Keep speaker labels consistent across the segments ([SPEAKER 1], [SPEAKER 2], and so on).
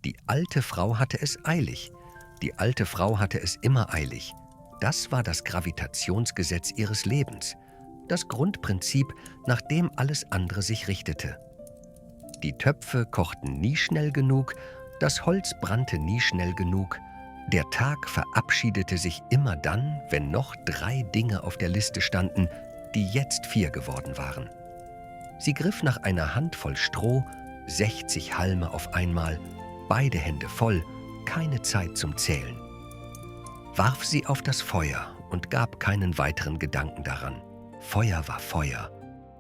[SPEAKER 1] Die alte Frau hatte es eilig. Die alte Frau hatte es immer eilig. Das war das Gravitationsgesetz ihres Lebens, das Grundprinzip, nach dem alles andere sich richtete. Die Töpfe kochten nie schnell genug, das Holz brannte nie schnell genug. Der Tag verabschiedete sich immer dann, wenn noch 3 Dinge auf der Liste standen, die jetzt 4 geworden waren. Sie griff nach einer Handvoll Stroh, 60 Halme auf einmal, beide Hände voll, keine Zeit zum Zählen. Warf sie auf das Feuer und gab keinen weiteren Gedanken daran. Feuer war Feuer,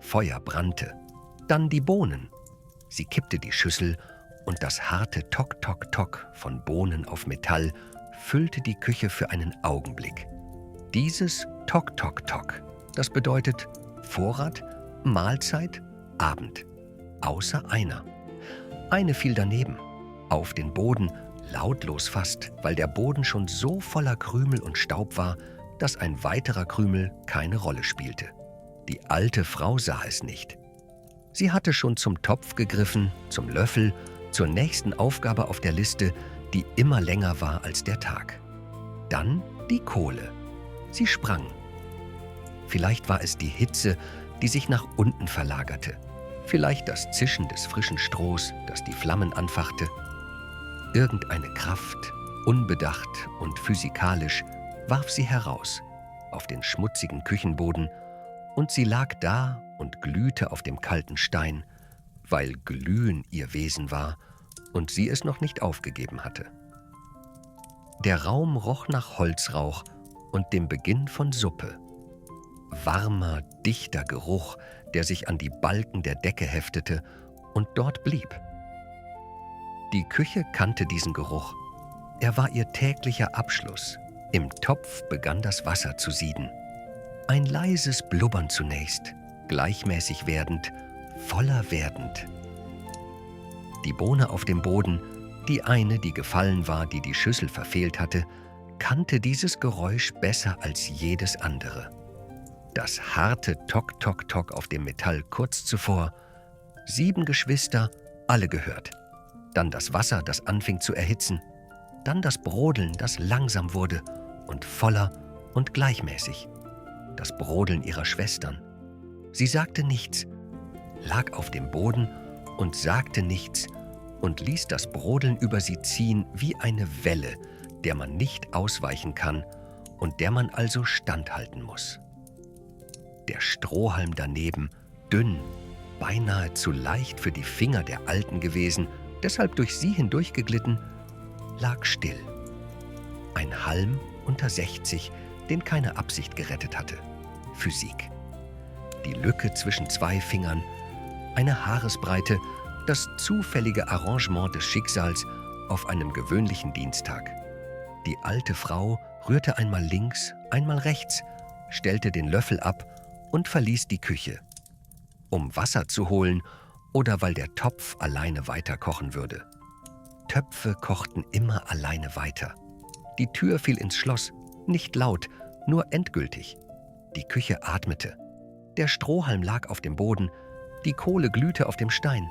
[SPEAKER 1] Feuer brannte. Dann die Bohnen. Sie kippte die Schüssel und das harte Tok, Tok, Tok von Bohnen auf Metall füllte die Küche für einen Augenblick. Dieses Tok, Tok, Tok, das bedeutet Vorrat, Mahlzeit, Abend. Außer einer. Eine fiel daneben, auf den Boden, lautlos fast, weil der Boden schon so voller Krümel und Staub war, dass ein weiterer Krümel keine Rolle spielte. Die alte Frau sah es nicht. Sie hatte schon zum Topf gegriffen, zum Löffel, zur nächsten Aufgabe auf der Liste, die immer länger war als der Tag. Dann die Kohle. Sie sprang. Vielleicht war es die Hitze, die sich nach unten verlagerte. Vielleicht das Zischen des frischen Strohs, das die Flammen anfachte. Irgendeine Kraft, unbedacht und physikalisch, warf sie heraus, auf den schmutzigen Küchenboden, und sie lag da und glühte auf dem kalten Stein, weil Glühen ihr Wesen war und sie es noch nicht aufgegeben hatte. Der Raum roch nach Holzrauch und dem Beginn von Suppe. Warmer, dichter Geruch, der sich an die Balken der Decke heftete und dort blieb. Die Küche kannte diesen Geruch. Er war ihr täglicher Abschluss. Im Topf begann das Wasser zu sieden. Ein leises Blubbern zunächst, gleichmäßig werdend, voller werdend. Die Bohne auf dem Boden, die eine, die gefallen war, die die Schüssel verfehlt hatte, kannte dieses Geräusch besser als jedes andere. Das harte Tok, Tok, Tok auf dem Metall kurz zuvor, 7 Geschwister, alle gehört. Dann das Wasser, das anfing zu erhitzen. Dann das Brodeln, das langsam wurde und voller und gleichmäßig. Das Brodeln ihrer Schwestern. Sie sagte nichts, lag auf dem Boden und sagte nichts und ließ das Brodeln über sie ziehen wie eine Welle, der man nicht ausweichen kann und der man also standhalten muss. Der Strohhalm daneben, dünn, beinahe zu leicht für die Finger der Alten gewesen, deshalb durch sie hindurchgeglitten, lag still. Ein Halm unter 60, den keine Absicht gerettet hatte. Physik. Die Lücke zwischen 2 Fingern, eine Haaresbreite, das zufällige Arrangement des Schicksals auf einem gewöhnlichen Dienstag. Die alte Frau rührte einmal links, einmal rechts, stellte den Löffel ab und verließ die Küche, um Wasser zu holen oder weil der Topf alleine weiter kochen würde. Töpfe kochten immer alleine weiter. Die Tür fiel ins Schloss, nicht laut, nur endgültig. Die Küche atmete. Der Strohhalm lag auf dem Boden, die Kohle glühte auf dem Stein.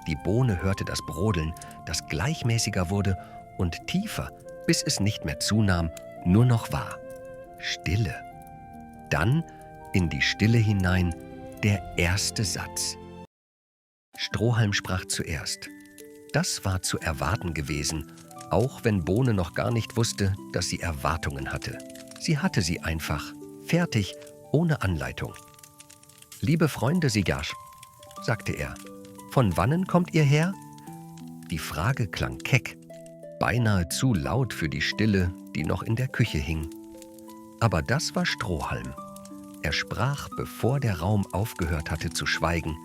[SPEAKER 1] Die Bohne hörte das Brodeln, das gleichmäßiger wurde und tiefer, bis es nicht mehr zunahm, nur noch war. Stille. Dann in die Stille hinein der erste Satz. Strohhalm sprach zuerst. Das war zu erwarten gewesen, auch wenn Bohne noch gar nicht wusste, dass sie Erwartungen hatte. Sie hatte sie einfach, fertig, ohne Anleitung. »Liebe Freunde, Sigasch«, sagte er, »von wannen kommt ihr her?« Die Frage klang keck, beinahe zu laut für die Stille, die noch in der Küche hing. Aber das war Strohhalm. Er sprach, bevor der Raum aufgehört hatte zu schweigen.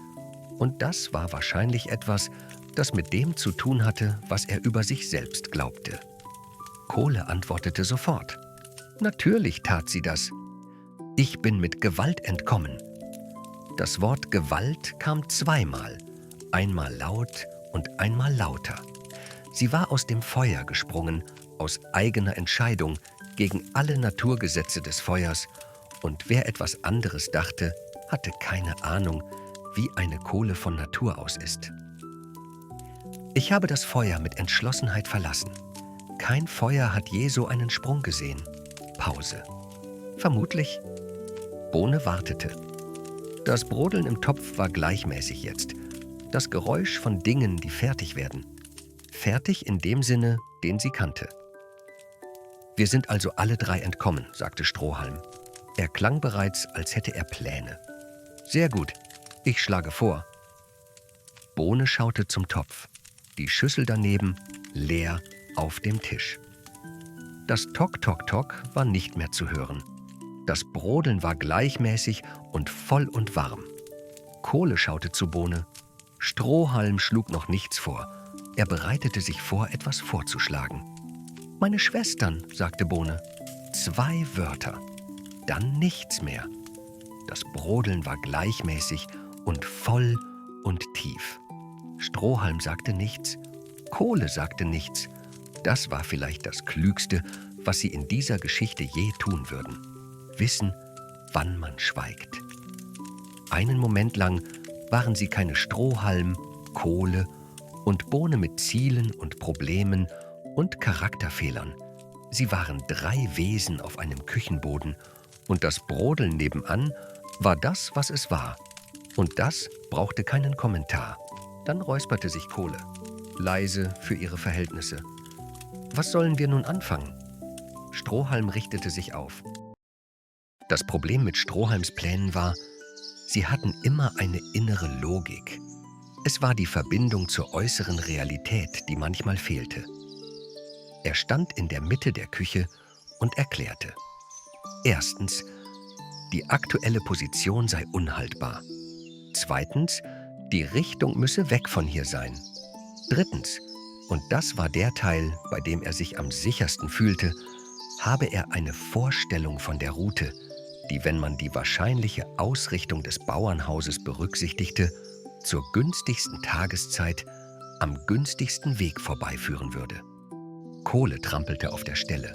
[SPEAKER 1] Und das war wahrscheinlich etwas, das mit dem zu tun hatte, was er über sich selbst glaubte. Kohle antwortete sofort. Natürlich tat sie das. Ich bin mit Gewalt entkommen. Das Wort Gewalt kam 2-mal, einmal laut und einmal lauter. Sie war aus dem Feuer gesprungen, aus eigener Entscheidung, gegen alle Naturgesetze des Feuers, und wer etwas anderes dachte, hatte keine Ahnung, wie eine Kohle von Natur aus ist. Ich habe das Feuer mit Entschlossenheit verlassen. Kein Feuer hat je so einen Sprung gesehen. Pause. Vermutlich. Bohne wartete. Das Brodeln im Topf war gleichmäßig jetzt. Das Geräusch von Dingen, die fertig werden. Fertig in dem Sinne, den sie kannte. Wir sind also alle drei entkommen, sagte Strohhalm. Er klang bereits, als hätte er Pläne. Sehr gut, ich schlage vor. Bohne schaute zum Topf. Die Schüssel daneben, leer, auf dem Tisch. Das Tok, Tok, Tok war nicht mehr zu hören. Das Brodeln war gleichmäßig und voll und warm. Kohle schaute zu Bohne. Strohhalm schlug noch nichts vor. Er bereitete sich vor, etwas vorzuschlagen. »Meine Schwestern«, sagte Bohne. 2 Wörter. Dann nichts mehr. Das Brodeln war gleichmäßig und voll und tief. Strohhalm sagte nichts. Kohle sagte nichts. Das war vielleicht das Klügste, was sie in dieser Geschichte je tun würden. Wissen, wann man schweigt. Einen Moment lang waren sie keine Strohhalm, Kohle und Bohne mit Zielen und Problemen und Charakterfehlern. Sie waren 3 Wesen auf einem Küchenboden und das Brodeln nebenan war das, was es war. Und das brauchte keinen Kommentar. Dann räusperte sich Kohle, leise für ihre Verhältnisse. Was sollen wir nun anfangen? Strohhalm richtete sich auf. Das Problem mit Strohhalms Plänen war, sie hatten immer eine innere Logik. Es war die Verbindung zur äußeren Realität, die manchmal fehlte. Er stand in der Mitte der Küche und erklärte. Erstens, die aktuelle Position sei unhaltbar. Zweitens, die Richtung müsse weg von hier sein. Drittens, und das war der Teil, bei dem er sich am sichersten fühlte, habe er eine Vorstellung von der Route, die, wenn man die wahrscheinliche Ausrichtung des Bauernhauses berücksichtigte, zur günstigsten Tageszeit am günstigsten Weg vorbeiführen würde. Kohle trampelte auf der Stelle.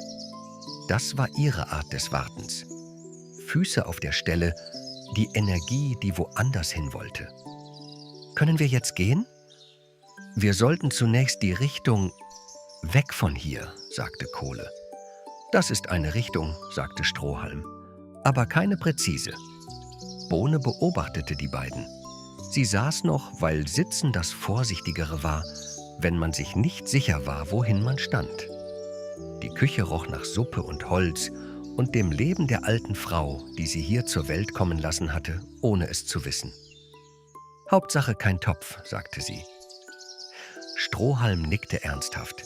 [SPEAKER 1] Das war ihre Art des Wartens. Füße auf der Stelle, die Energie, die woanders hin wollte. Können wir jetzt gehen? Wir sollten zunächst die Richtung weg von hier, sagte Kohle. Das ist eine Richtung, sagte Strohhalm, aber keine präzise. Bohne beobachtete die beiden. Sie saß noch, weil Sitzen das Vorsichtigere war, wenn man sich nicht sicher war, wohin man stand. Die Küche roch nach Suppe und Holz und dem Leben der alten Frau, die sie hier zur Welt kommen lassen hatte, ohne es zu wissen. Hauptsache kein Topf, sagte sie. Strohhalm nickte ernsthaft.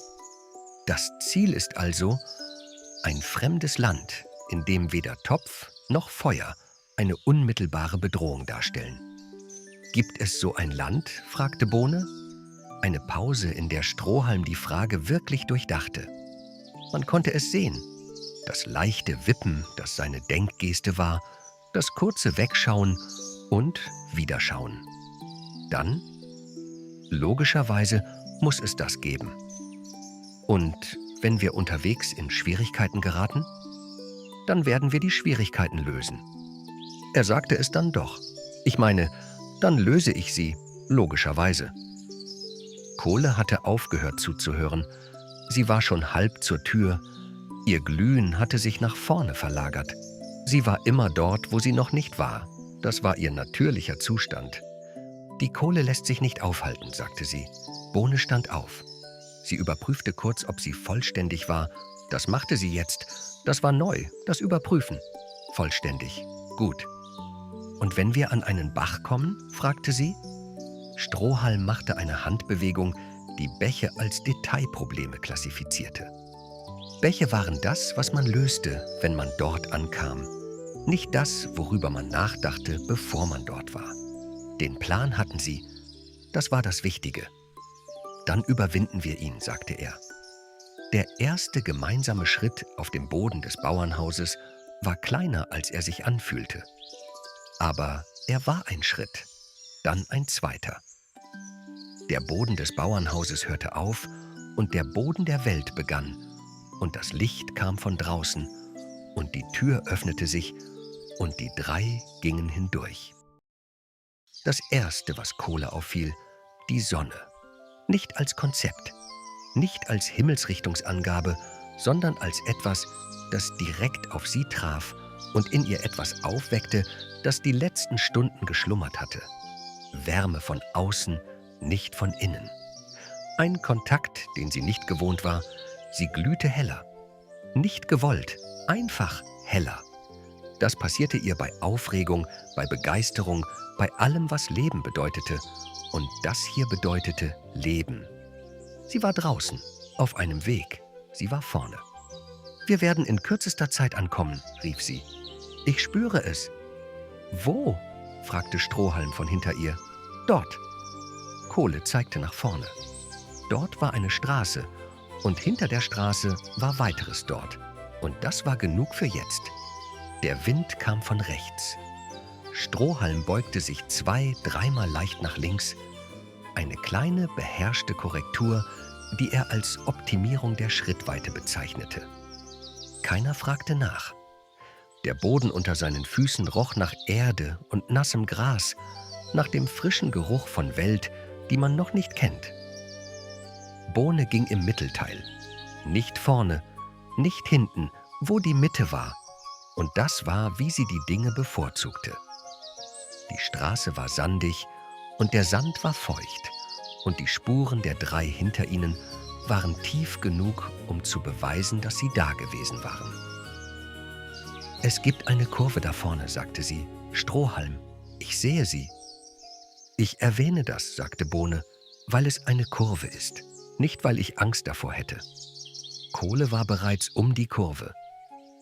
[SPEAKER 1] Das Ziel ist also ein fremdes Land, in dem weder Topf noch Feuer eine unmittelbare Bedrohung darstellen. Gibt es so ein Land? Fragte Bohne. Eine Pause, in der Strohhalm die Frage wirklich durchdachte. Man konnte es sehen. Das leichte Wippen, das seine Denkgeste war, das kurze Wegschauen und Wiederschauen. Dann, logischerweise, muss es das geben. Und wenn wir unterwegs in Schwierigkeiten geraten, dann werden wir die Schwierigkeiten lösen. Er sagte es dann doch. Ich meine, dann löse ich sie, logischerweise. Kohle hatte aufgehört zuzuhören. Sie war schon halb zur Tür. Ihr Glühen hatte sich nach vorne verlagert. Sie war immer dort, wo sie noch nicht war. Das war ihr natürlicher Zustand. Die Kohle lässt sich nicht aufhalten, sagte sie. Bohne stand auf. Sie überprüfte kurz, ob sie vollständig war. Das machte sie jetzt. Das war neu, das Überprüfen. Vollständig. Gut. Und wenn wir an einen Bach kommen? Fragte sie. Strohhalm machte eine Handbewegung, die Bäche als Detailprobleme klassifizierte. Bäche waren das, was man löste, wenn man dort ankam. Nicht das, worüber man nachdachte, bevor man dort war. Den Plan hatten sie. Das war das Wichtige. Dann überwinden wir ihn, sagte er. Der erste gemeinsame Schritt auf dem Boden des Bauernhauses war kleiner, als er sich anfühlte. Aber er war ein Schritt, dann ein zweiter. Der Boden des Bauernhauses hörte auf und der Boden der Welt begann. Und das Licht kam von draußen und die Tür öffnete sich und die 3 gingen hindurch. Das Erste, was Kohle auffiel, die Sonne. Nicht als Konzept, nicht als Himmelsrichtungsangabe, sondern als etwas, das direkt auf sie traf und in ihr etwas aufweckte, das die letzten Stunden geschlummert hatte. Wärme von außen, nicht von innen. Ein Kontakt, den sie nicht gewohnt war. Sie glühte heller. Nicht gewollt, einfach heller. Das passierte ihr bei Aufregung, bei Begeisterung, bei allem, was Leben bedeutete. Und das hier bedeutete Leben. Sie war draußen, auf einem Weg. Sie war vorne. »Wir werden in kürzester Zeit ankommen«, rief sie. »Ich spüre es.« »Wo?« fragte Strohhalm von hinter ihr. »Dort.« Kohle zeigte nach vorne. Dort war eine Straße und hinter der Straße war weiteres dort. Und das war genug für jetzt. Der Wind kam von rechts. Strohhalm beugte sich 2-, 3-mal leicht nach links. Eine kleine, beherrschte Korrektur, die er als Optimierung der Schrittweite bezeichnete. Keiner fragte nach. Der Boden unter seinen Füßen roch nach Erde und nassem Gras, nach dem frischen Geruch von Welt, die man noch nicht kennt. Bohne ging im Mittelteil. Nicht vorne, nicht hinten, wo die Mitte war. Und das war, wie sie die Dinge bevorzugte. Die Straße war sandig und der Sand war feucht. Und die Spuren der 3 hinter ihnen waren tief genug, um zu beweisen, dass sie da gewesen waren. »Es gibt eine Kurve da vorne«, sagte sie. »Strohhalm, ich sehe sie.« »Ich erwähne das«, sagte Bohne, »weil es eine Kurve ist, nicht weil ich Angst davor hätte.« Kohle war bereits um die Kurve.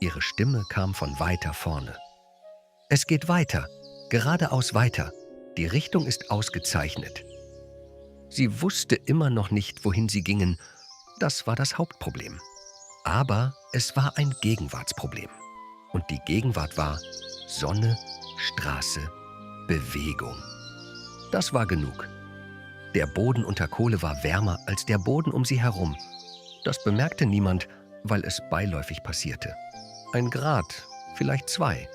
[SPEAKER 1] Ihre Stimme kam von weiter vorne. »Es geht weiter, geradeaus weiter. Die Richtung ist ausgezeichnet.« Sie wusste immer noch nicht, wohin sie gingen. Das war das Hauptproblem. Aber es war ein Gegenwartsproblem. Und die Gegenwart war Sonne, Straße, Bewegung. Das war genug. Der Boden unter Kohle war wärmer als der Boden um sie herum. Das bemerkte niemand, weil es beiläufig passierte. 1 Grad, vielleicht 2.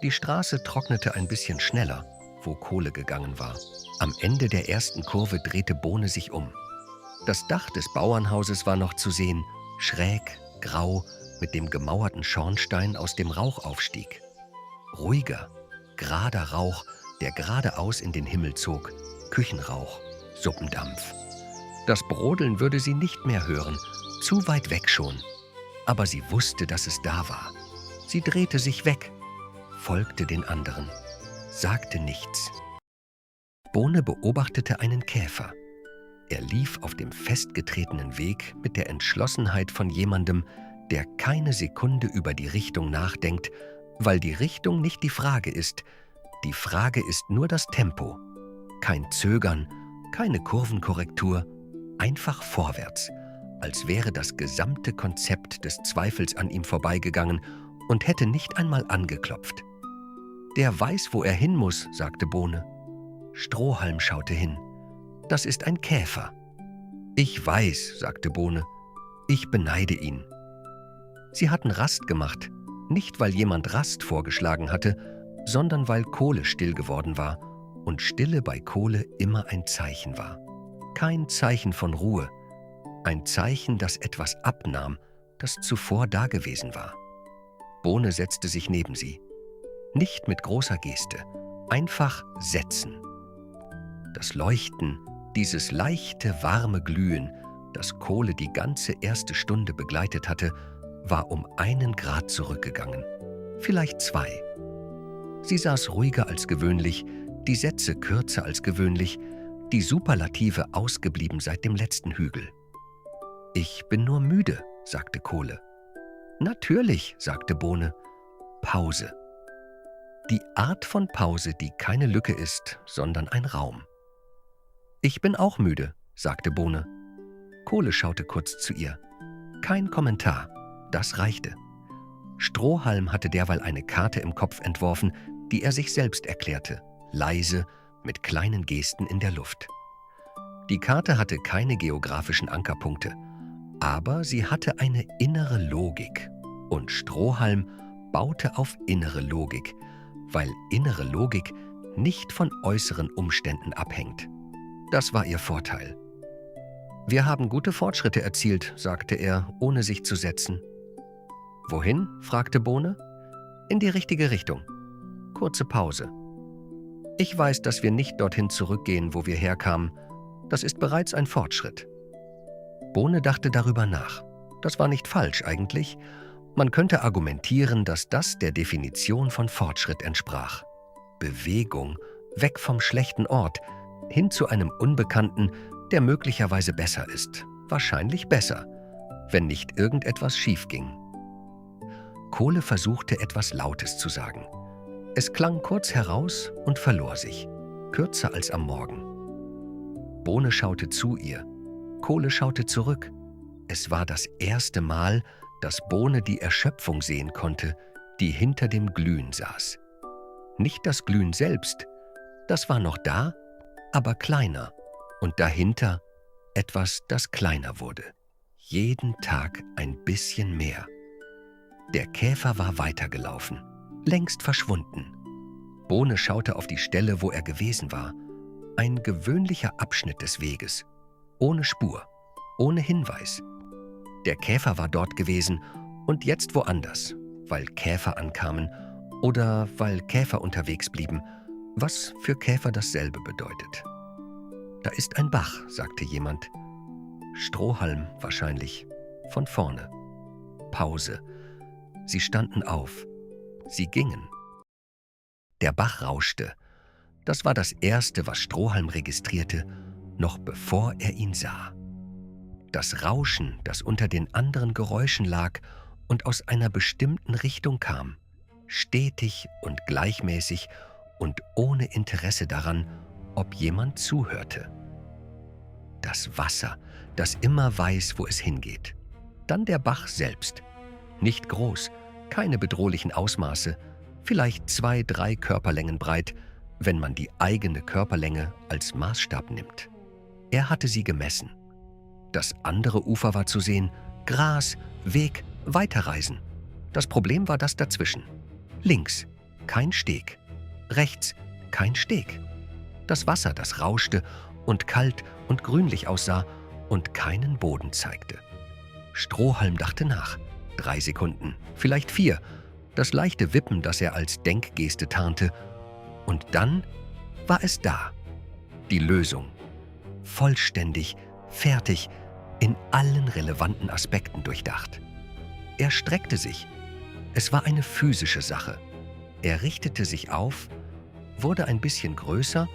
[SPEAKER 1] Die Straße trocknete ein bisschen schneller, wo Kohle gegangen war. Am Ende der ersten Kurve drehte Bohne sich um. Das Dach des Bauernhauses war noch zu sehen, schräg, grau, mit dem gemauerten Schornstein, aus dem Rauch aufstieg. Ruhiger, gerader Rauch, der geradeaus in den Himmel zog. Küchenrauch, Suppendampf. Das Brodeln würde sie nicht mehr hören, zu weit weg schon. Aber sie wusste, dass es da war. Sie drehte sich weg, folgte den anderen, sagte nichts. Bohne beobachtete einen Käfer. Er lief auf dem festgetretenen Weg mit der Entschlossenheit von jemandem, der keine Sekunde über die Richtung nachdenkt, weil die Richtung nicht die Frage ist. Die Frage ist nur das Tempo. Kein Zögern, keine Kurvenkorrektur, einfach vorwärts, als wäre das gesamte Konzept des Zweifels an ihm vorbeigegangen und hätte nicht einmal angeklopft. »Der weiß, wo er hin muss«, sagte Bohne. Strohhalm schaute hin. »Das ist ein Käfer.« »Ich weiß«, sagte Bohne. »Ich beneide ihn.« Sie hatten Rast gemacht, nicht weil jemand Rast vorgeschlagen hatte, sondern weil Kohle still geworden war und Stille bei Kohle immer ein Zeichen war. Kein Zeichen von Ruhe, ein Zeichen, das etwas abnahm, das zuvor dagewesen war. Bohne setzte sich neben sie. Nicht mit großer Geste, einfach setzen. Das Leuchten, dieses leichte, warme Glühen, das Kohle die ganze erste Stunde begleitet hatte, war um 1 Grad zurückgegangen, vielleicht 2. Sie saß ruhiger als gewöhnlich, die Sätze kürzer als gewöhnlich, die Superlative ausgeblieben seit dem letzten Hügel. »Ich bin nur müde«, sagte Kohle. »Natürlich«, sagte Bohne. Pause. Die Art von Pause, die keine Lücke ist, sondern ein Raum. »Ich bin auch müde«, sagte Bohne. Kohle schaute kurz zu ihr. Kein Kommentar, das reichte. Strohhalm hatte derweil eine Karte im Kopf entworfen, die er sich selbst erklärte, leise, mit kleinen Gesten in der Luft. Die Karte hatte keine geografischen Ankerpunkte, aber sie hatte eine innere Logik. Und Strohhalm baute auf innere Logik, weil innere Logik nicht von äußeren Umständen abhängt. Das war ihr Vorteil. »Wir haben gute Fortschritte erzielt«, sagte er, ohne sich zu setzen. »Wohin?« fragte Bohne. »In die richtige Richtung.« Kurze Pause. »Ich weiß, dass wir nicht dorthin zurückgehen, wo wir herkamen. Das ist bereits ein Fortschritt.« Bohne dachte darüber nach. Das war nicht falsch eigentlich. Man könnte argumentieren, dass das der Definition von Fortschritt entsprach. Bewegung, weg vom schlechten Ort, hin zu einem Unbekannten, der möglicherweise besser ist. Wahrscheinlich besser, wenn nicht irgendetwas schief ging. Kohle versuchte, etwas Lautes zu sagen. Es klang kurz heraus und verlor sich, kürzer als am Morgen. Bohne schaute zu ihr. Kohle schaute zurück. Es war das erste Mal, dass Bohne die Erschöpfung sehen konnte, die hinter dem Glühen saß. Nicht das Glühen selbst, das war noch da, aber kleiner. Und dahinter etwas, das kleiner wurde. Jeden Tag ein bisschen mehr. Der Käfer war weitergelaufen, längst verschwunden. Bohne schaute auf die Stelle, wo er gewesen war. Ein gewöhnlicher Abschnitt des Weges. Ohne Spur, ohne Hinweis. Der Käfer war dort gewesen und jetzt woanders, weil Käfer ankamen oder weil Käfer unterwegs blieben, was für Käfer dasselbe bedeutet. »Da ist ein Bach«, sagte jemand. Strohhalm wahrscheinlich, von vorne. Pause. Sie standen auf. Sie gingen. Der Bach rauschte. Das war das Erste, was Strohhalm registrierte, noch bevor er ihn sah. Das Rauschen, das unter den anderen Geräuschen lag und aus einer bestimmten Richtung kam, stetig und gleichmäßig und ohne Interesse daran, ob jemand zuhörte. Das Wasser, das immer weiß, wo es hingeht. Dann der Bach selbst. Nicht groß, keine bedrohlichen Ausmaße, vielleicht 2, 3 Körperlängen breit, wenn man die eigene Körperlänge als Maßstab nimmt. Er hatte sie gemessen. Das andere Ufer war zu sehen, Gras, Weg, Weiterreisen. Das Problem war das dazwischen. Links, kein Steg. Rechts, kein Steg. Das Wasser, das rauschte und kalt und grünlich aussah und keinen Boden zeigte. Strohhalm dachte nach. 3 Sekunden, vielleicht 4. Das leichte Wippen, das er als Denkgeste tarnte. Und dann war es da. Die Lösung. Vollständig, fertig, in allen relevanten Aspekten durchdacht. Er streckte sich. Es war eine physische Sache. Er richtete sich auf, wurde ein bisschen größer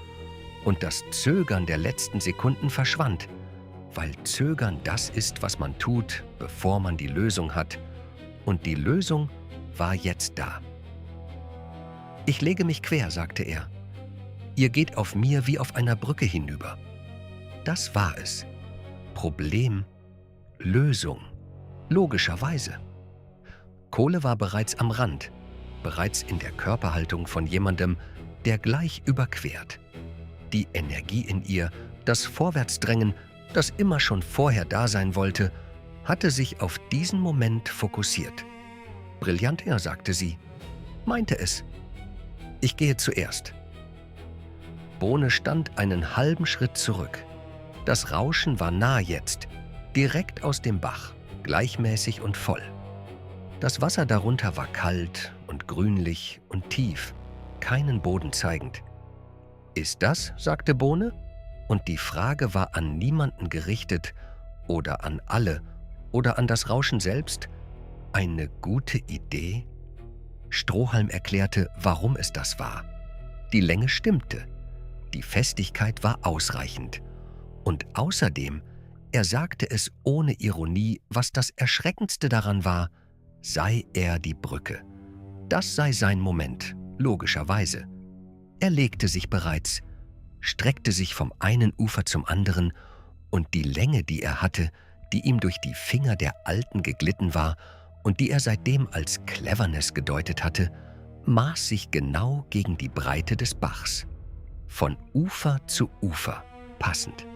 [SPEAKER 1] und das Zögern der letzten Sekunden verschwand, weil Zögern das ist, was man tut, bevor man die Lösung hat. Und die Lösung war jetzt da. »Ich lege mich quer«, sagte er. »Ihr geht auf mir wie auf einer Brücke hinüber.« Das war es. Problem, Lösung, logischerweise. Kohle war bereits am Rand, bereits in der Körperhaltung von jemandem, der gleich überquert. Die Energie in ihr, das Vorwärtsdrängen, das immer schon vorher da sein wollte, hatte sich auf diesen Moment fokussiert. »Brillant, er«, sagte sie. Meinte es. »Ich gehe zuerst.« Bohne stand einen halben Schritt zurück. Das Rauschen war nah jetzt, direkt aus dem Bach, gleichmäßig und voll. Das Wasser darunter war kalt und grünlich und tief, keinen Boden zeigend. »Ist das?«, sagte Bohne, und die Frage war an niemanden gerichtet oder an alle oder an das Rauschen selbst. Eine gute Idee? Strohhalm erklärte, warum es das war. Die Länge stimmte, die Festigkeit war ausreichend. Und außerdem, er sagte es ohne Ironie, was das Erschreckendste daran war, sei er die Brücke. Das sei sein Moment, logischerweise. Er legte sich bereits, streckte sich vom einen Ufer zum anderen, und die Länge, die er hatte, die ihm durch die Finger der Alten geglitten war und die er seitdem als Cleverness gedeutet hatte, maß sich genau gegen die Breite des Bachs. Von Ufer zu Ufer, passend.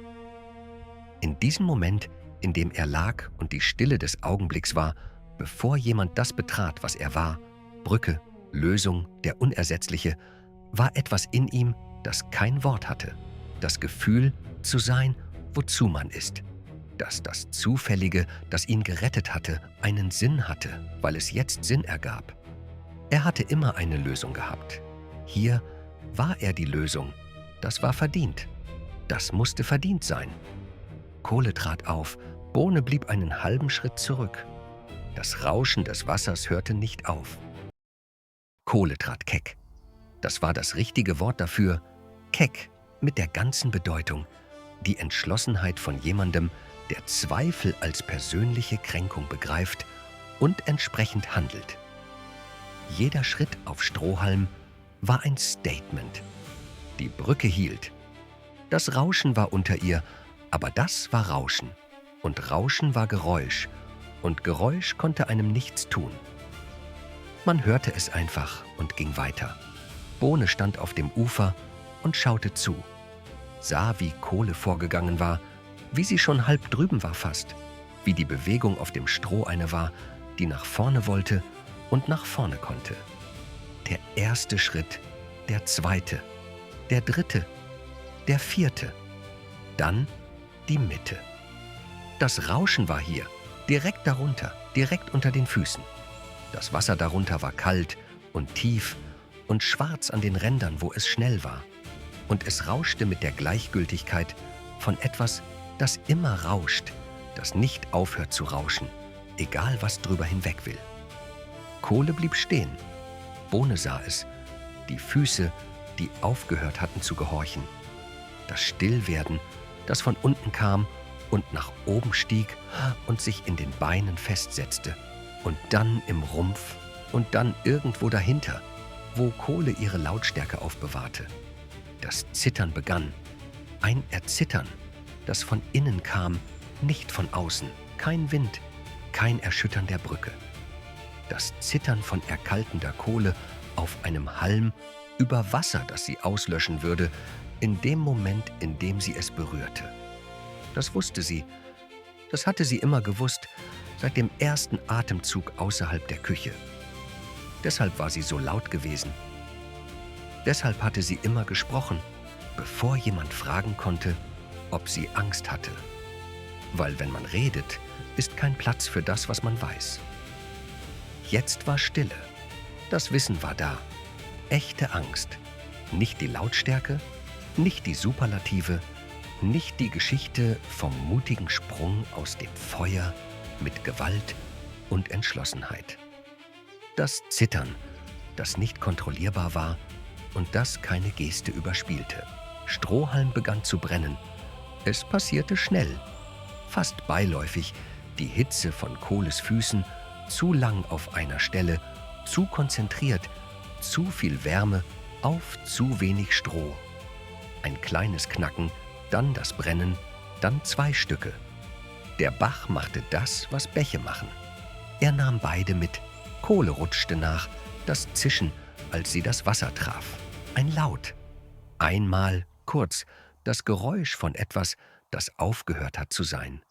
[SPEAKER 1] In diesem Moment, in dem er lag und die Stille des Augenblicks war, bevor jemand das betrat, was er war, Brücke, Lösung, der Unersetzliche, war etwas in ihm, das kein Wort hatte. Das Gefühl, dort zu sein, wozu man ist. Dass das Zufällige, das ihn gerettet hatte, einen Sinn hatte, weil es jetzt Sinn ergab. Er hatte immer eine Lösung gehabt. Hier war er die Lösung. Das war verdient. Das musste verdient sein. Kohle trat auf, Bohne blieb einen halben Schritt zurück. Das Rauschen des Wassers hörte nicht auf. Kohle trat keck. Das war das richtige Wort dafür. Keck, mit der ganzen Bedeutung. Die Entschlossenheit von jemandem, der Zweifel als persönliche Kränkung begreift und entsprechend handelt. Jeder Schritt auf Strohhalm war ein Statement. Die Brücke hielt. Das Rauschen war unter ihr, aber das war Rauschen. Und Rauschen war Geräusch. Und Geräusch konnte einem nichts tun. Man hörte es einfach und ging weiter. Bohne stand auf dem Ufer und schaute zu. Sah, wie Kohle vorgegangen war, wie sie schon halb drüben war fast, wie die Bewegung auf dem Stroh eine war, die nach vorne wollte und nach vorne konnte. Der erste Schritt, der zweite, der dritte, der vierte, dann die Mitte. Das Rauschen war hier, direkt darunter, direkt unter den Füßen. Das Wasser darunter war kalt und tief und schwarz an den Rändern, wo es schnell war. Und es rauschte mit der Gleichgültigkeit von etwas, das immer rauscht, das nicht aufhört zu rauschen, egal was drüber hinweg will. Kohle blieb stehen. Bohne sah es, die Füße, die aufgehört hatten zu gehorchen. Das Stillwerden, das von unten kam und nach oben stieg und sich in den Beinen festsetzte. Und dann im Rumpf und dann irgendwo dahinter, wo Kohle ihre Lautstärke aufbewahrte. Das Zittern begann. Ein Erzittern, das von innen kam, nicht von außen. Kein Wind, kein Erschüttern der Brücke. Das Zittern von erkaltender Kohle auf einem Halm über Wasser, das sie auslöschen würde, in dem Moment, in dem sie es berührte. Das wusste sie. Das hatte sie immer gewusst, seit dem ersten Atemzug außerhalb der Küche. Deshalb war sie so laut gewesen. Deshalb hatte sie immer gesprochen, bevor jemand fragen konnte, ob sie Angst hatte. Weil wenn man redet, ist kein Platz für das, was man weiß. Jetzt war Stille. Das Wissen war da. Echte Angst. Nicht die Lautstärke, nicht die Superlative, nicht die Geschichte vom mutigen Sprung aus dem Feuer mit Gewalt und Entschlossenheit. Das Zittern, das nicht kontrollierbar war und das keine Geste überspielte. Strohhalm begann zu brennen. Es passierte schnell, fast beiläufig, die Hitze von Kohles Füßen, zu lang auf einer Stelle, zu konzentriert, zu viel Wärme auf zu wenig Stroh. Ein kleines Knacken, dann das Brennen, dann 2 Stücke. Der Bach machte das, was Bäche machen. Er nahm beide mit. Kohle rutschte nach, das Zischen, als sie das Wasser traf. Ein Laut. Einmal, kurz, das Geräusch von etwas, das aufgehört hat zu sein.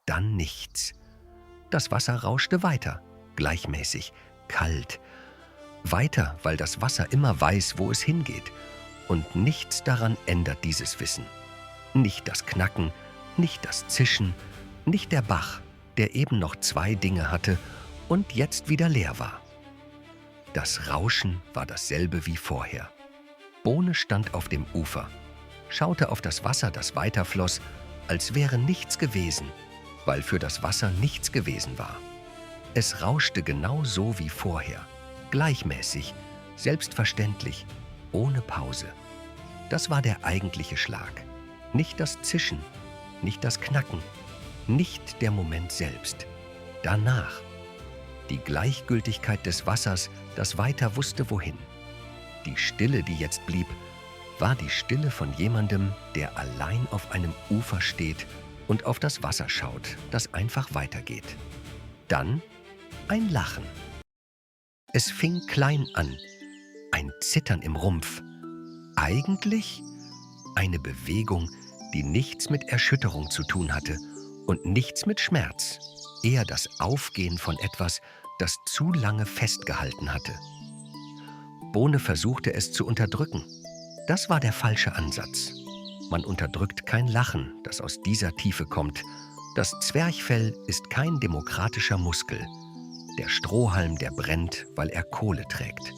[SPEAKER 1] Dann nichts. Das Wasser rauschte weiter, gleichmäßig, kalt. Weiter, weil das Wasser immer weiß, wo es hingeht. Und nichts daran ändert dieses Wissen. Nicht das Knacken, nicht das Zischen, nicht der Bach, der eben noch 2 Dinge hatte und jetzt wieder leer war. Das Rauschen war dasselbe wie vorher. Bohne stand auf dem Ufer, schaute auf das Wasser, das weiterfloss, als wäre nichts gewesen, weil für das Wasser nichts gewesen war. Es rauschte genau so wie vorher, gleichmäßig, selbstverständlich, ohne Pause. Das war der eigentliche Schlag. Nicht das Zischen, nicht das Knacken, nicht der Moment selbst. Danach. Die Gleichgültigkeit des Wassers, das weiter wusste wohin. Die Stille, die jetzt blieb, war die Stille von jemandem, der allein auf einem Ufer steht und auf das Wasser schaut, das einfach weitergeht. Dann ein Lachen. Es fing klein an, ein Zittern im Rumpf. Eigentlich eine Bewegung, die nichts mit Erschütterung zu tun hatte und nichts mit Schmerz, eher das Aufgehen von etwas, das zu lange festgehalten hatte. Bohne versuchte es zu unterdrücken. Das war der falsche Ansatz. Man unterdrückt kein Lachen, das aus dieser Tiefe kommt. Das Zwerchfell ist kein demokratischer Muskel. Der Strohhalm, der brennt, weil er Kohle trägt.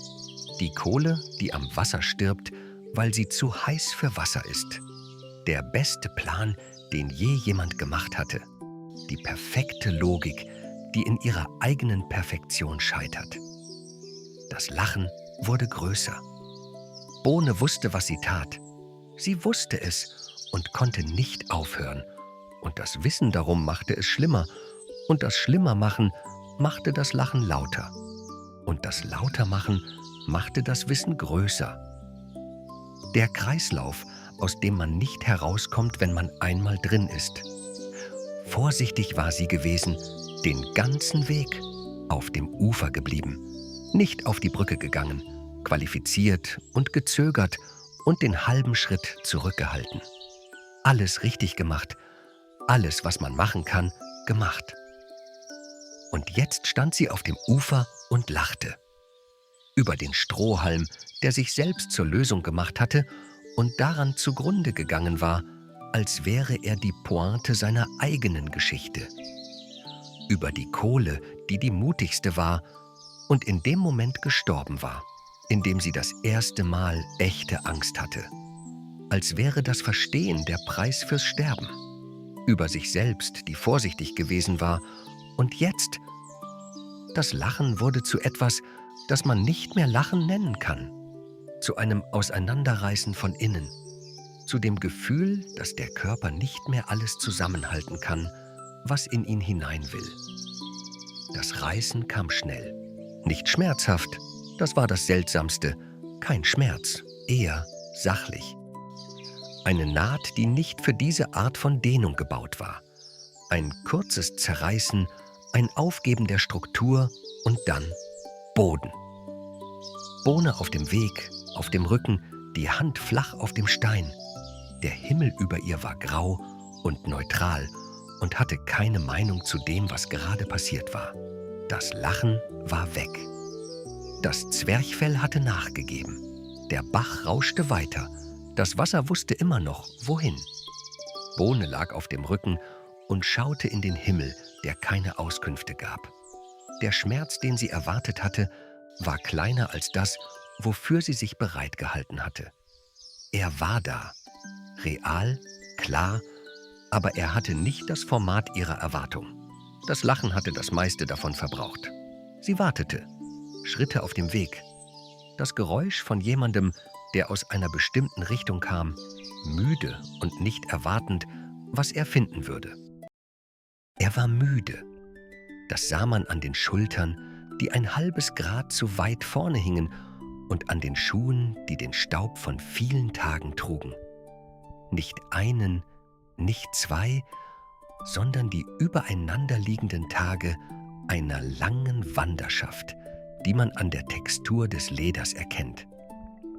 [SPEAKER 1] Die Kohle, die am Wasser stirbt, weil sie zu heiß für Wasser ist. Der beste Plan, den je jemand gemacht hatte. Die perfekte Logik, die in ihrer eigenen Perfektion scheitert. Das Lachen wurde größer. Bohne wusste, was sie tat. Sie wusste es und konnte nicht aufhören. Und das Wissen darum machte es schlimmer. Und das Schlimmermachen machte das Lachen lauter. Und das Lautermachen machte das Wissen größer. Der Kreislauf, aus dem man nicht herauskommt, wenn man einmal drin ist. Vorsichtig war sie gewesen, den ganzen Weg auf dem Ufer geblieben, nicht auf die Brücke gegangen, qualifiziert und gezögert und den halben Schritt zurückgehalten. Alles richtig gemacht, alles, was man machen kann, gemacht. Und jetzt stand sie auf dem Ufer und lachte. Über den Strohhalm, der sich selbst zur Lösung gemacht hatte und daran zugrunde gegangen war, als wäre er die Pointe seiner eigenen Geschichte. Über die Kohle, die die mutigste war und in dem Moment gestorben war, in dem sie das erste Mal echte Angst hatte. Als wäre das Verstehen der Preis fürs Sterben. Über sich selbst, die vorsichtig gewesen war, und jetzt, das Lachen wurde zu etwas, das man nicht mehr Lachen nennen kann, zu einem Auseinanderreißen von innen, zu dem Gefühl, dass der Körper nicht mehr alles zusammenhalten kann, was in ihn hinein will. Das Reißen kam schnell, nicht schmerzhaft, das war das Seltsamste, kein Schmerz, eher sachlich. Eine Naht, die nicht für diese Art von Dehnung gebaut war. Ein kurzes Zerreißen, ein Aufgeben der Struktur und dann Boden. Bohne auf dem Weg, auf dem Rücken, die Hand flach auf dem Stein. Der Himmel über ihr war grau und neutral und hatte keine Meinung zu dem, was gerade passiert war. Das Lachen war weg. Das Zwerchfell hatte nachgegeben. Der Bach rauschte weiter. Das Wasser wusste immer noch, wohin. Bohne lag auf dem Rücken und schaute in den Himmel, der keine Auskünfte gab. Der Schmerz, den sie erwartet hatte, war kleiner als das, wofür sie sich bereit gehalten hatte. Er war da. Real, klar, aber er hatte nicht das Format ihrer Erwartung. Das Lachen hatte das meiste davon verbraucht. Sie wartete, Schritte auf dem Weg. Das Geräusch von jemandem, der aus einer bestimmten Richtung kam, müde und nicht erwartend, was er finden würde. Er war müde. Das sah man an den Schultern, die ein halbes Grad zu weit vorne hingen, und an den Schuhen, die den Staub von vielen Tagen trugen. Nicht einen, nicht zwei, sondern die übereinanderliegenden Tage einer langen Wanderschaft, die man an der Textur des Leders erkennt.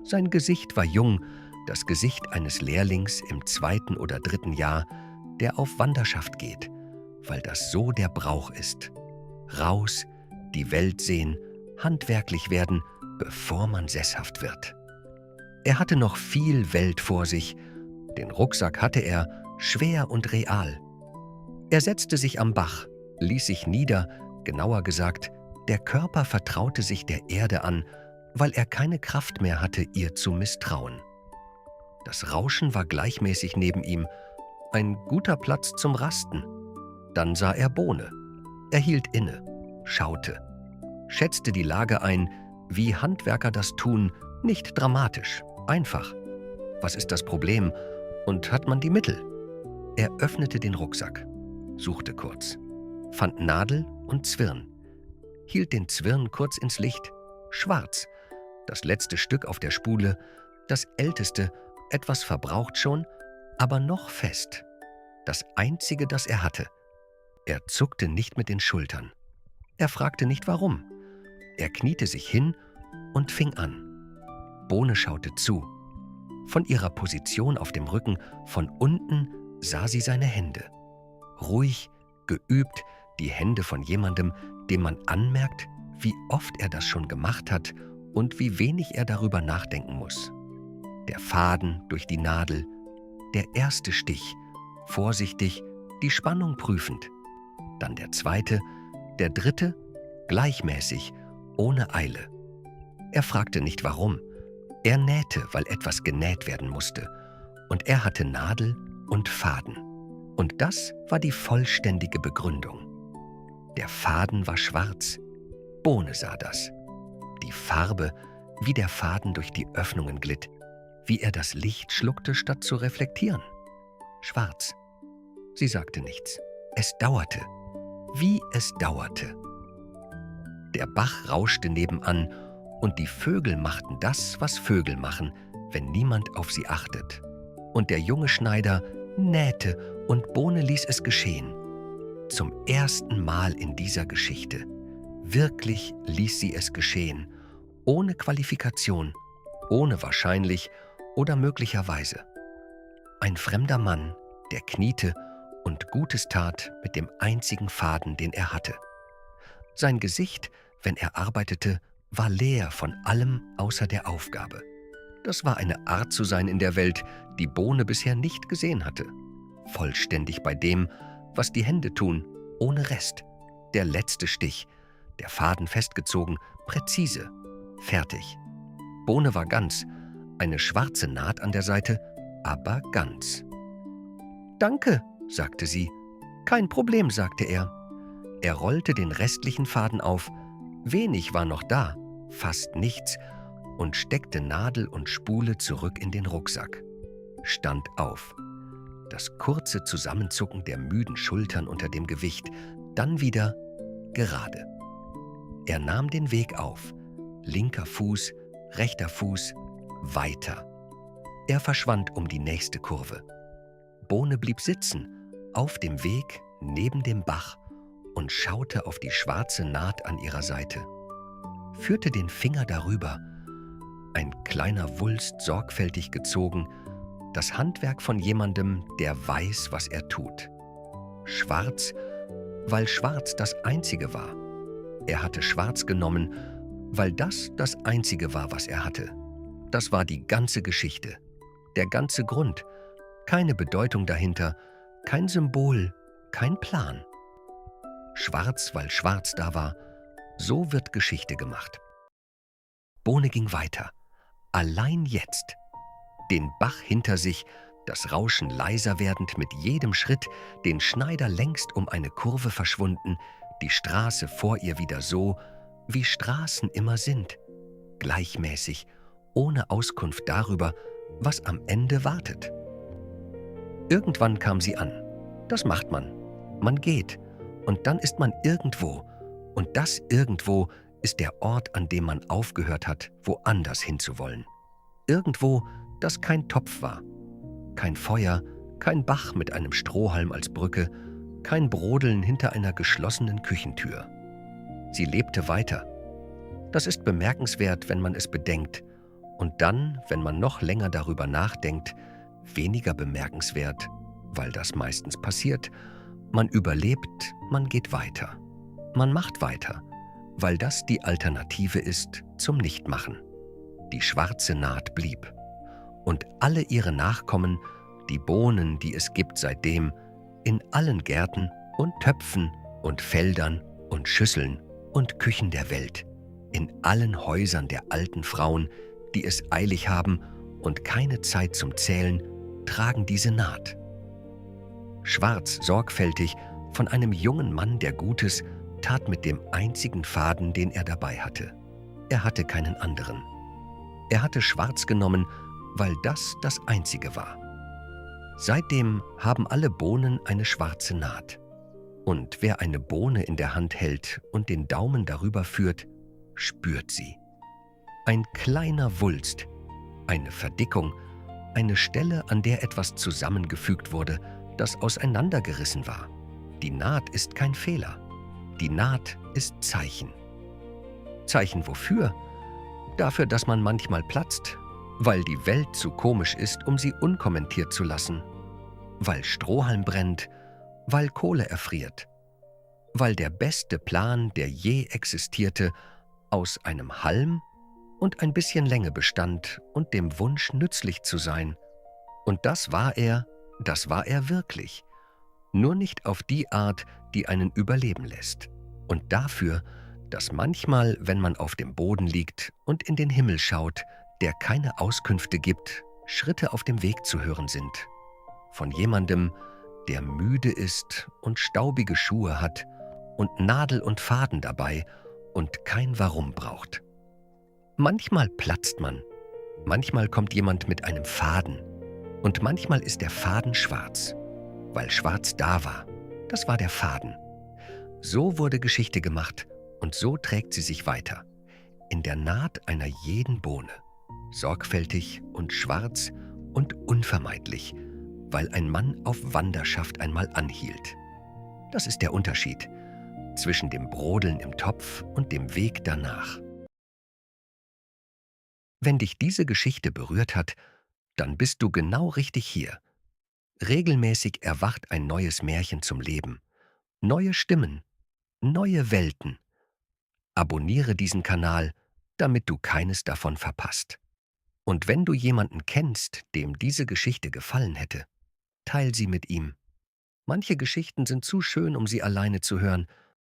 [SPEAKER 1] Sein Gesicht war jung, das Gesicht eines Lehrlings im 2. oder 3. Jahr, der auf Wanderschaft geht, weil das so der Brauch ist. Raus, die Welt sehen, handwerklich werden, bevor man sesshaft wird. Er hatte noch viel Welt vor sich. Den Rucksack hatte er, schwer und real. Er setzte sich am Bach, ließ sich nieder, genauer gesagt, der Körper vertraute sich der Erde an, weil er keine Kraft mehr hatte, ihr zu misstrauen. Das Rauschen war gleichmäßig neben ihm, ein guter Platz zum Rasten. Dann sah er Bohne. Er hielt inne, schaute, schätzte die Lage ein, wie Handwerker das tun, nicht dramatisch, einfach. Was ist das Problem und hat man die Mittel? Er öffnete den Rucksack, suchte kurz, fand Nadel und Zwirn, hielt den Zwirn kurz ins Licht, schwarz, das letzte Stück auf der Spule, das älteste, etwas verbraucht schon, aber noch fest, das einzige, das er hatte. Er zuckte nicht mit den Schultern. Er fragte nicht warum. Er kniete sich hin und fing an. Bohne schaute zu. Von ihrer Position auf dem Rücken, von unten sah sie seine Hände. Ruhig, geübt, die Hände von jemandem, dem man anmerkt, wie oft er das schon gemacht hat und wie wenig er darüber nachdenken muss. Der Faden durch die Nadel, Der erste Stich, vorsichtig, die Spannung prüfend. Dann der zweite, der dritte, gleichmäßig, ohne Eile. Er fragte nicht warum. Er nähte, weil etwas genäht werden musste. Und er hatte Nadel und Faden. Und das war die vollständige Begründung. Der Faden war schwarz. Bohne sah das. Die Farbe, wie der Faden durch die Öffnungen glitt, wie er das Licht schluckte, statt zu reflektieren. Schwarz. Sie sagte nichts. Es dauerte. Wie es dauerte. Der Bach rauschte nebenan und die Vögel machten das, was Vögel machen, wenn niemand auf sie achtet. Und der junge Schneider nähte und Bohne ließ es geschehen. Zum ersten Mal in dieser Geschichte. Wirklich ließ sie es geschehen. Ohne Qualifikation, ohne wahrscheinlich oder möglicherweise. Ein fremder Mann, der kniete und Gutes tat mit dem einzigen Faden, den er hatte. Sein Gesicht, wenn er arbeitete, war leer von allem außer der Aufgabe. Das war eine Art zu sein in der Welt, die Bohne bisher nicht gesehen hatte. Vollständig bei dem, was die Hände tun, ohne Rest. Der letzte Stich, der Faden festgezogen, präzise, fertig. Bohne war ganz, eine schwarze Naht an der Seite, aber ganz. »Danke«, sagte sie. »Kein Problem«, sagte er. Er rollte den restlichen Faden auf. Wenig war noch da, fast nichts, und steckte Nadel und Spule zurück in den Rucksack. Stand auf. Das kurze Zusammenzucken der müden Schultern unter dem Gewicht, dann wieder gerade. Er nahm den Weg auf. Linker Fuß, rechter Fuß, weiter. Er verschwand um die nächste Kurve. Bohne blieb sitzen, auf dem Weg, neben dem Bach, und schaute auf die schwarze Naht an ihrer Seite. Führte den Finger darüber, ein kleiner Wulst sorgfältig gezogen, das Handwerk von jemandem, der weiß, was er tut. Schwarz, weil schwarz das Einzige war. Er hatte schwarz genommen, weil das Einzige war, was er hatte. Das war die ganze Geschichte, der ganze Grund, keine Bedeutung dahinter, kein Symbol, kein Plan. Schwarz, weil schwarz da war, so wird Geschichte gemacht. Bohne ging weiter, allein jetzt. Den Bach hinter sich, das Rauschen leiser werdend mit jedem Schritt, den Schneider längst um eine Kurve verschwunden, die Straße vor ihr wieder so, wie Straßen immer sind, gleichmäßig, ohne Auskunft darüber, was am Ende wartet. Irgendwann kam sie an. Das macht man. Man geht. Und dann ist man irgendwo. Und das Irgendwo ist der Ort, an dem man aufgehört hat, woanders hinzuwollen. Irgendwo, das kein Topf war. Kein Feuer, kein Bach mit einem Strohhalm als Brücke, kein Brodeln hinter einer geschlossenen Küchentür. Sie lebte weiter. Das ist bemerkenswert, wenn man es bedenkt. Und dann, wenn man noch länger darüber nachdenkt, weniger bemerkenswert, weil das meistens passiert. Man überlebt, man geht weiter. Man macht weiter, weil das die Alternative ist zum Nichtmachen. Die schwarze Naht blieb. Und alle ihre Nachkommen, die Bohnen, die es gibt seitdem, in allen Gärten und Töpfen und Feldern und Schüsseln und Küchen der Welt, in allen Häusern der alten Frauen, die es eilig haben und keine Zeit zum Zählen, tragen diese Naht. Schwarz, sorgfältig, von einem jungen Mann, der Gutes, tat mit dem einzigen Faden, den er dabei hatte. Er hatte keinen anderen. Er hatte schwarz genommen, weil das Einzige war. Seitdem haben alle Bohnen eine schwarze Naht. Und wer eine Bohne in der Hand hält und den Daumen darüber führt, spürt sie. Ein kleiner Wulst, eine Verdickung, eine Stelle, an der etwas zusammengefügt wurde, das auseinandergerissen war. Die Naht ist kein Fehler. Die Naht ist Zeichen. Zeichen wofür? Dafür, dass man manchmal platzt, weil die Welt zu komisch ist, um sie unkommentiert zu lassen, weil Strohhalm brennt, weil Kohle erfriert, weil der beste Plan, der je existierte, aus einem Halm und ein bisschen Länge bestand und dem Wunsch, nützlich zu sein, Und das war er wirklich. Nur nicht auf die Art, die einen überleben lässt. Und dafür, dass manchmal, wenn man auf dem Boden liegt und in den Himmel schaut, der keine Auskünfte gibt, Schritte auf dem Weg zu hören sind. Von jemandem, der müde ist und staubige Schuhe hat und Nadel und Faden dabei und kein Warum braucht. Manchmal platzt man, manchmal kommt jemand mit einem Faden und manchmal ist der Faden schwarz, weil schwarz da war. Das war der Faden. So wurde Geschichte gemacht und so trägt sie sich weiter. In der Naht einer jeden Bohne. Sorgfältig und schwarz und unvermeidlich, weil ein Mann auf Wanderschaft einmal anhielt. Das ist der Unterschied zwischen dem Brodeln im Topf und dem Weg danach. Wenn dich diese Geschichte berührt hat, dann bist du genau richtig hier. Regelmäßig erwacht ein neues Märchen zum Leben. Neue Stimmen, neue Welten. Abonniere diesen Kanal, damit du keines davon verpasst. Und wenn du jemanden kennst, dem diese Geschichte gefallen hätte, teil sie mit ihm. Manche Geschichten sind zu schön, um sie alleine zu hören,